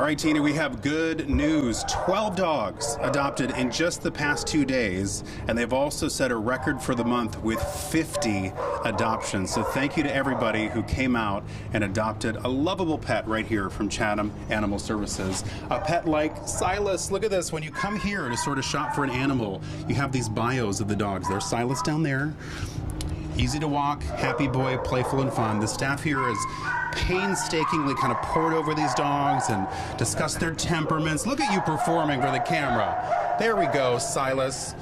All right, Tina, we have good news. 12 dogs adopted in just the past 2 days, and they've also set a record for the month with 50 adoptions. So thank you to everybody who came out and adopted a lovable pet right here from Chatham Animal Services. A pet like Silas. Look at this. When you come here to sort of shop for an animal, you have these bios of the dogs. There's Silas down there. Easy to walk, happy boy, playful and fun. The staff here is painstakingly kind of poured over these dogs and discussed their temperaments. Look at you performing for the camera. There we go, Silas.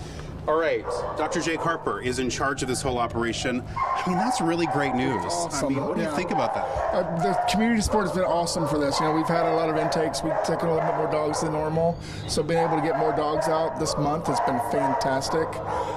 All right, Dr. Jake Harper is in charge of this whole operation. I mean, that's really great news. Awesome. I mean, what do you think about that? The community support has been awesome for this. You know, we've had a lot of intakes. We've taken a little bit more dogs than normal. So being able to get more dogs out this month has been fantastic.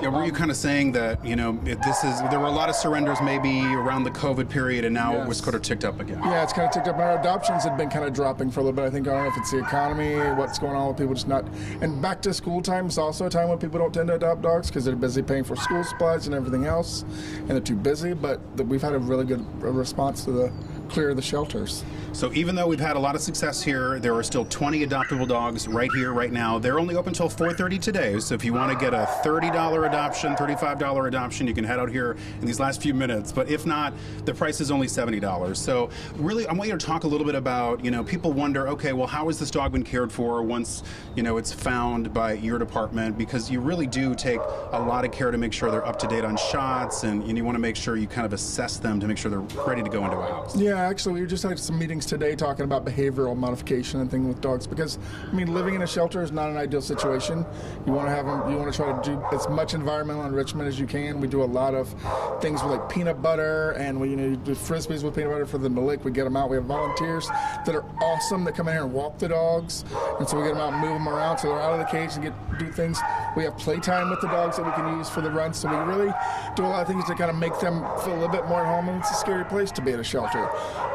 Yeah, were you kind of saying that, you know, there were a lot of surrenders maybe around the COVID period, and now it was kind of ticked up again? Yeah, it's kind of ticked up. Our adoptions had been kind of dropping for a little bit. I think, I don't know if it's the economy, what's going on with people just not. And back to school time is also a time when people don't tend to adopt dogs because they're busy paying for school supplies and everything else, and they're too busy. But we've had a really good response to the clear of the shelters. So even though we've had a lot of success here, there are still 20 adoptable dogs right here, right now. They're only open until 4:30 today, so if you want to get a $30 adoption, $35 adoption, you can head out here in these last few minutes. But if not, the price is only $70. So really, I want you to talk a little bit about, you know, people wonder, okay, well, how has this dog been cared for once, you know, it's found by your department? Because you really do take a lot of care to make sure they're up to date on shots, and you want to make sure you kind of assess them to make sure they're ready to go into a house. Yeah, actually, we just had some meetings today talking about behavioral modification and things with dogs, because I mean, living in a shelter is not an ideal situation. You want to have them, you want to try to do as much environmental enrichment as you can. We do a lot of things with like peanut butter, and we do frisbees with peanut butter for them to lick. We get them out. We have volunteers that are awesome that come in here and walk the dogs, and so we get them out and move them around so they're out of the cage and do things. We have playtime with the dogs that we can use for the runs, so we really do a lot of things to kind of make them feel a little bit more at home. And it's a scary place to be at a shelter,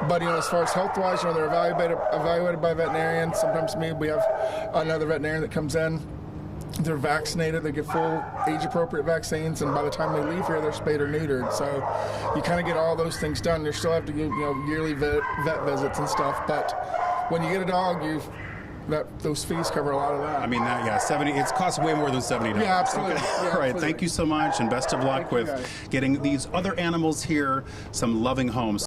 but you know, as far as health-wise, you know, they're evaluated by veterinarians. Sometimes we have another veterinarian that comes in. They're vaccinated. They get full age-appropriate vaccines, and by the time they leave here, they're spayed or neutered. So you kind of get all those things done. You still have to get, you know, yearly vet visits and stuff. But when you get a dog, those fees cover a lot of that. I mean, it costs way more than $70. Yeah, absolutely. Okay. Yeah, all right, absolutely. thank you so much, and best of luck with getting these other animals here some loving homes.